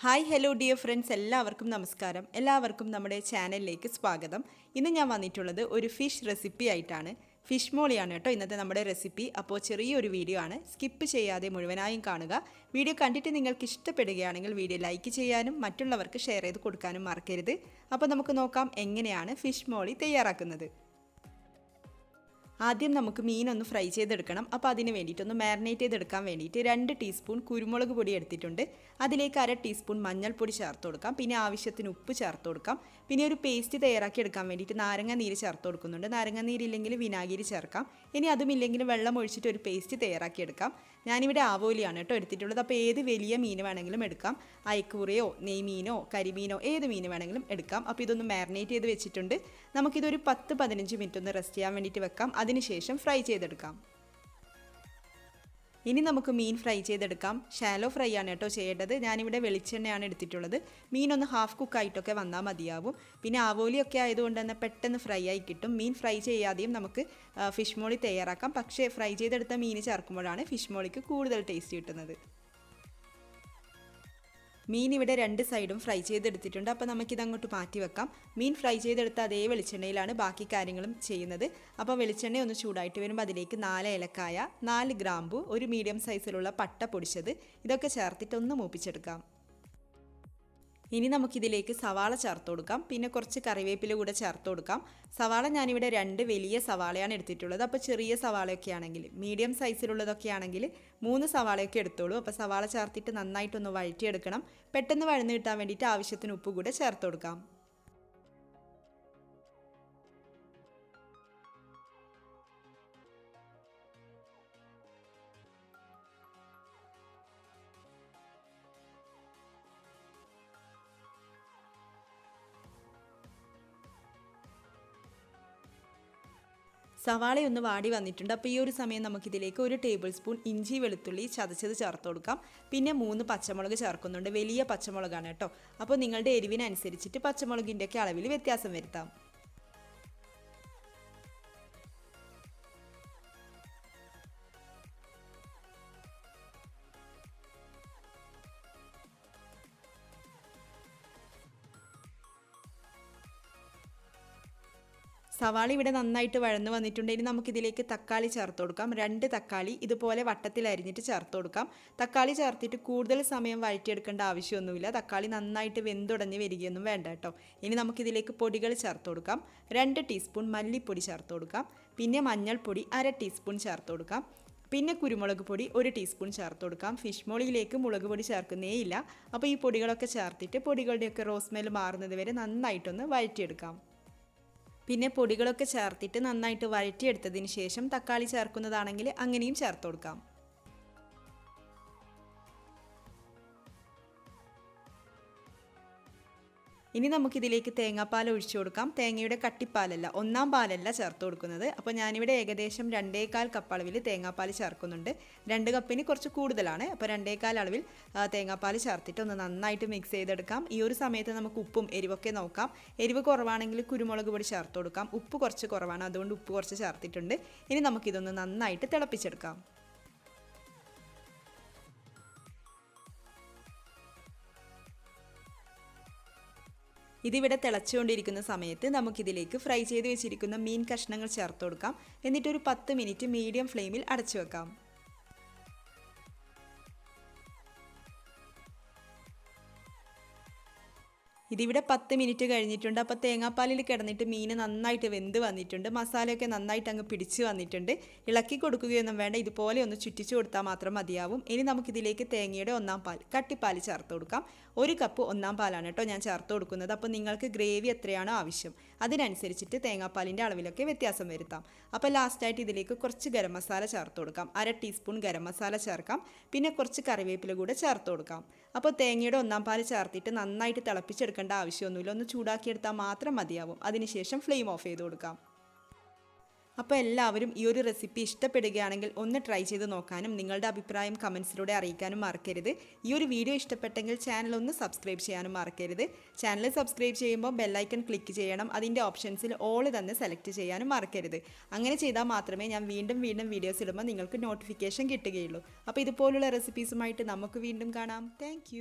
Hi hello dear friends, എല്ലാവർക്കും നമസ്കാരം. എല്ലാവർക്കും നമ്മുടെ ചാനലിലേക്ക് സ്വാഗതം. ഇന്ന് ഞാൻ വന്നിട്ടുള്ളത് ഒരു ഫിഷ് റെസിപ്പി ആയിട്ടാണ്. ഫിഷ് മോളിയാണ് കേട്ടോ ഇന്നത്തെ നമ്മുടെ റെസിപ്പി. അപ്പോൾ ചെറിയൊരു വീഡിയോ ആണ്, സ്കിപ്പ് ചെയ്യാതെ മുഴുവനായും കാണുക. വീഡിയോ കണ്ടിട്ട് നിങ്ങൾക്ക് ഇഷ്ടപ്പെടുകയാണെങ്കിൽ വീഡിയോ ലൈക്ക് ചെയ്യാനും മറ്റുള്ളവർക്ക് ഷെയർ ചെയ്ത് കൊടുക്കാനും മറക്കരുത്. അപ്പോൾ നമുക്ക് നോക്കാം എങ്ങനെയാണ് ഫിഷ് മോളി തയ്യാറാക്കുന്നത്. ആദ്യം നമുക്ക് മീനൊന്ന് ഫ്രൈ ചെയ്തെടുക്കണം. അപ്പോൾ അതിന് വേണ്ടിയിട്ടൊന്ന് മാരിനേറ്റ് ചെയ്തെടുക്കാൻ വേണ്ടിയിട്ട് 2 ടീസ്പൂൺ കുരുമുളക് പൊടി എടുത്തിട്ടുണ്ട്. അതിലേക്ക് 1/2 ടീസ്പൂൺ മഞ്ഞൾപ്പൊടി ചേർത്ത് കൊടുക്കാം. പിന്നെ ആവശ്യത്തിന് ഉപ്പ് ചേർത്ത് കൊടുക്കാം. പിന്നെ ഒരു പേസ്റ്റ് തയ്യാറാക്കി എടുക്കാൻ വേണ്ടിയിട്ട് നാരങ്ങ നീര് ചേർത്ത് കൊടുക്കുന്നുണ്ട്. നാരങ്ങ നീരില്ലെങ്കിൽ വിനാഗിരി ചേർക്കാം. ഇനി അതുമില്ലെങ്കിൽ വെള്ളം ഒഴിച്ചിട്ട് ഒരു പേസ്റ്റ് തയ്യാറാക്കി എടുക്കാം. ഞാനിവിടെ ആവോലിയാണ് കേട്ടോ എടുത്തിട്ടുള്ളത്. അപ്പോൾ ഏത് വലിയ മീൻ വേണമെങ്കിലും എടുക്കാം. അയക്കൂറയോ നെയ്മീനോ കരിമീനോ ഏത് മീൻ വേണമെങ്കിലും എടുക്കാം. അപ്പോൾ ഇതൊന്ന് മാരിനേറ്റ് ചെയ്ത് വെച്ചിട്ടുണ്ട്. നമുക്കിതൊരു 10-15 മിനിറ്റ് ഒന്ന് റെസ്റ്റ് ചെയ്യാൻ വേണ്ടിയിട്ട് വെക്കാം. അതിനുശേഷം ഫ്രൈ ചെയ്തെടുക്കാം. ഇനി നമുക്ക് മീൻ ഫ്രൈ ചെയ്തെടുക്കാം. ഷാലോ ഫ്രൈ ആണ് കേട്ടോ ചെയ്യേണ്ടത്. ഞാനിവിടെ വെളിച്ചെണ്ണയാണ് എടുത്തിട്ടുള്ളത്. മീനൊന്ന് ഹാഫ് കുക്കായിട്ടൊക്കെ വന്നാൽ മതിയാവും. പിന്നെ ആവോലിയൊക്കെ ആയതുകൊണ്ട് തന്നെ പെട്ടെന്ന് ഫ്രൈ ആയി കിട്ടും. മീൻ ഫ്രൈ ചെയ്യാതെയും നമുക്ക് ഫിഷ് മോളി തയ്യാറാക്കാം. പക്ഷേ ഫ്രൈ ചെയ്തെടുത്ത മീൻ ചേർക്കുമ്പോഴാണ് ഫിഷ് മോളിക്ക് കൂടുതൽ ടേസ്റ്റ് കിട്ടുന്നത്. മീൻ ഇവിടെ 2 സൈഡും ഫ്രൈ ചെയ്തെടുത്തിട്ടുണ്ട്. അപ്പോൾ നമുക്കിത് അങ്ങോട്ട് മാറ്റി വെക്കാം. മീൻ ഫ്രൈ ചെയ്തെടുത്ത അതേ വെളിച്ചെണ്ണയിലാണ് ബാക്കി കാര്യങ്ങളും ചെയ്യുന്നത്. അപ്പോൾ വെളിച്ചെണ്ണ ഒന്ന് ചൂടായിട്ട് വരുമ്പോൾ അതിലേക്ക് 4 ഏലക്കായ, 4 ഗ്രാമ്പു, ഒരു മീഡിയം സൈസിലുള്ള പട്ട പൊടിച്ചത് ഇതൊക്കെ ചേർത്തിട്ട് ഒന്ന് മൂപ്പിച്ചെടുക്കാം. ഇനി നമുക്കിതിലേക്ക് സവാള ചേർത്ത് കൊടുക്കാം. പിന്നെ കുറച്ച് കറിവേപ്പില കൂടെ ചേർത്ത് കൊടുക്കാം. സവാള ഞാനിവിടെ 2 വലിയ സവാളയാണ് എടുത്തിട്ടുള്ളത്. അപ്പോൾ ചെറിയ സവാളയൊക്കെ ആണെങ്കിൽ, മീഡിയം സൈസിലുള്ളതൊക്കെ ആണെങ്കിൽ 3 സവാളയൊക്കെ എടുത്തോളൂ. അപ്പോൾ സവാള ചേർത്തിട്ട് നന്നായിട്ടൊന്ന് വഴറ്റിയെടുക്കണം. പെട്ടെന്ന് വഴന്ന് കിട്ടാൻ വേണ്ടിയിട്ട് ആവശ്യത്തിന് ഉപ്പ് കൂടെ ചേർത്ത് കൊടുക്കാം. സവാളയൊന്ന് വാടി വന്നിട്ടുണ്ട്. അപ്പോൾ ഈ ഒരു സമയം നമുക്കിതിലേക്ക് 1 ടേബിൾ സ്പൂൺ ഇഞ്ചി വെളുത്തുള്ളി ചതച്ചത് ചേർത്ത് കൊടുക്കാം. പിന്നെ 3 പച്ചമുളക് ചേർക്കുന്നുണ്ട്. വലിയ പച്ചമുളകാണ് കേട്ടോ. അപ്പോൾ നിങ്ങളുടെ എരിവിനനുസരിച്ചിട്ട് പച്ചമുളകിൻ്റെയൊക്കെ അളവിൽ വ്യത്യാസം വരുത്താം. സവാള ഇവിടെ നന്നായിട്ട് വഴന്ന് വന്നിട്ടുണ്ട്. ഇനി നമുക്കിതിലേക്ക് തക്കാളി ചേർത്ത് കൊടുക്കാം. 2 തക്കാളി ഇതുപോലെ വട്ടത്തിൽ അരിഞ്ഞിട്ട് ചേർത്ത് കൊടുക്കാം. തക്കാളി ചേർത്തിട്ട് കൂടുതൽ സമയം വഴറ്റിയെടുക്കേണ്ട ആവശ്യമൊന്നുമില്ല. തക്കാളി നന്നായിട്ട് വെന്തുടഞ്ഞ് വരികയൊന്നും വേണ്ട കേട്ടോ. ഇനി നമുക്കിതിലേക്ക് പൊടികൾ ചേർത്ത് കൊടുക്കാം. 2 ടീസ്പൂൺ മല്ലിപ്പൊടി ചേർത്ത് കൊടുക്കാം. പിന്നെ മഞ്ഞൾപ്പൊടി 1/2 ടീസ്പൂൺ ചേർത്ത് കൊടുക്കാം. പിന്നെ കുരുമുളക് പൊടി 1 ടീസ്പൂൺ ചേർത്ത് കൊടുക്കാം. ഫിഷ് മോളിയിലേക്ക് മുളക് പൊടി ചേർക്കുന്നേ ഇല്ല. അപ്പോൾ ഈ പൊടികളൊക്കെ ചേർത്തിട്ട് പൊടികളുടെയൊക്കെ റോസ്മെൽ മാറുന്നത് വരെ നന്നായിട്ടൊന്ന് വഴറ്റിയെടുക്കാം. പിന്നെ പൊടികളൊക്കെ ചേർത്തിട്ട് നന്നായിട്ട് വഴറ്റിയെടുത്തതിന് ശേഷം തക്കാളി ചേർക്കുന്നതാണെങ്കിൽ അങ്ങനെയും ചേർത്ത് കൊടുക്കാം. ഇനി നമുക്കിതിലേക്ക് തേങ്ങാപ്പാൽ ഒഴിച്ചു കൊടുക്കാം. തേങ്ങയുടെ കട്ടിപ്പാലല്ല, 1-ാം പാലല്ല ചേർത്ത് കൊടുക്കുന്നത്. അപ്പോൾ ഞാനിവിടെ ഏകദേശം 2.25 കപ്പ് അളവിൽ തേങ്ങാപ്പാൽ ചേർക്കുന്നുണ്ട്. 2 കപ്പിന് കുറച്ച് കൂടുതലാണ്. അപ്പോൾ 2.25 അളവിൽ തേങ്ങാപ്പാൽ ചേർത്തിട്ട് ഒന്ന് നന്നായിട്ട് മിക്സ് ചെയ്തെടുക്കാം. ഈ ഒരു സമയത്ത് നമുക്ക് ഉപ്പും എരിവൊക്കെ നോക്കാം. എരിവ് കുറവാണെങ്കിൽ കുരുമുളക് പൊടി ചേർത്ത് കൊടുക്കാം. ഉപ്പ് കുറച്ച് കുറവാണ്, അതുകൊണ്ട് ഉപ്പ് കുറച്ച് ചേർത്തിട്ടുണ്ട്. ഇനി നമുക്കിതൊന്ന് നന്നായിട്ട് തിളപ്പിച്ചെടുക്കാം. ഇതിവിടെ തിളച്ചുകൊണ്ടിരിക്കുന്ന സമയത്ത് നമുക്കിതിലേക്ക് ഫ്രൈ ചെയ്ത് വെച്ചിരിക്കുന്ന മീൻ കഷ്ണങ്ങൾ ചേർത്ത് കൊടുക്കാം. എന്നിട്ടൊരു 10 മിനിറ്റ് മീഡിയം ഫ്ലെയിമിൽ അടച്ചു വെക്കാം. ഇതിവിടെ 10 മിനിറ്റ് കഴിഞ്ഞിട്ടുണ്ട്. അപ്പോൾ തേങ്ങാപ്പാലിൽ കിടന്നിട്ട് മീൻ നന്നായിട്ട് വെന്ത് വന്നിട്ടുണ്ട്. മസാലയൊക്കെ നന്നായിട്ട് അങ്ങ് പിടിച്ച് വന്നിട്ടുണ്ട്. ഇളക്കി കൊടുക്കുകയൊന്നും വേണ്ട, ഇതുപോലെ ഒന്ന് ചുറ്റിച്ചു കൊടുത്താൽ മാത്രം മതിയാവും. ഇനി നമുക്കിതിലേക്ക് തേങ്ങയുടെ 1-ാം പാൽ, കട്ടിപ്പാൽ ചേർത്ത് കൊടുക്കാം. 1 കപ്പ് 1-ാം പാലാണ് കേട്ടോ ഞാൻ ചേർത്ത് കൊടുക്കുന്നത്. അപ്പോൾ നിങ്ങൾക്ക് ഗ്രേവി എത്രയാണോ ആവശ്യം അതിനനുസരിച്ചിട്ട് തേങ്ങാപ്പാലിൻ്റെ അളവിലൊക്കെ വ്യത്യാസം വരുത്താം. അപ്പോൾ ലാസ്റ്റായിട്ട് ഇതിലേക്ക് കുറച്ച് ഗരം മസാല ചേർത്ത് കൊടുക്കാം. 1/2 ടീസ്പൂൺ ഗരം മസാല ചേർക്കാം. പിന്നെ കുറച്ച് കറിവേപ്പില കൂടെ ചേർത്ത് കൊടുക്കാം. അപ്പോൾ തേങ്ങയുടെ 1-ാം പാൽ ചേർത്തിട്ട് നന്നായിട്ട് തിളപ്പിച്ചെടുക്കേണ്ട ആവശ്യമൊന്നുമില്ല. ഒന്ന് ചൂടാക്കിയെടുത്താൽ മാത്രം മതിയാവും. അതിനുശേഷം ഫ്ലെയിം ഓഫ് ചെയ്ത് കൊടുക്കാം. അപ്പോൾ എല്ലാവരും ഈ ഒരു റെസിപ്പി ഇഷ്ടപ്പെടുകയാണെങ്കിൽ ഒന്ന് ട്രൈ ചെയ്ത് നോക്കാനും നിങ്ങളുടെ അഭിപ്രായം കമൻസിലൂടെ അറിയിക്കാനും മറക്കരുത്. ഈ ഒരു വീഡിയോ ഇഷ്ടപ്പെട്ടെങ്കിൽ ചാനൽ ഒന്ന് സബ്സ്ക്രൈബ് ചെയ്യാനും മറക്കരുത്. ചാനൽ സബ്സ്ക്രൈബ് ചെയ്യുമ്പോൾ ബെല്ലൈക്കൺ ക്ലിക്ക് ചെയ്യണം. അതിൻ്റെ ഓപ്ഷൻസിൽ ഓൾ തന്നെ സെലക്ട് ചെയ്യാനും മറക്കരുത്. അങ്ങനെ ചെയ്താൽ മാത്രമേ ഞാൻ വീണ്ടും വീഡിയോസ് ഇടുമ്പോൾ നിങ്ങൾക്ക് നോട്ടിഫിക്കേഷൻ കിട്ടുകയുള്ളൂ. അപ്പോൾ ഇതുപോലുള്ള റെസിപ്പീസുമായിട്ട് നമുക്ക് വീണ്ടും കാണാം. താങ്ക്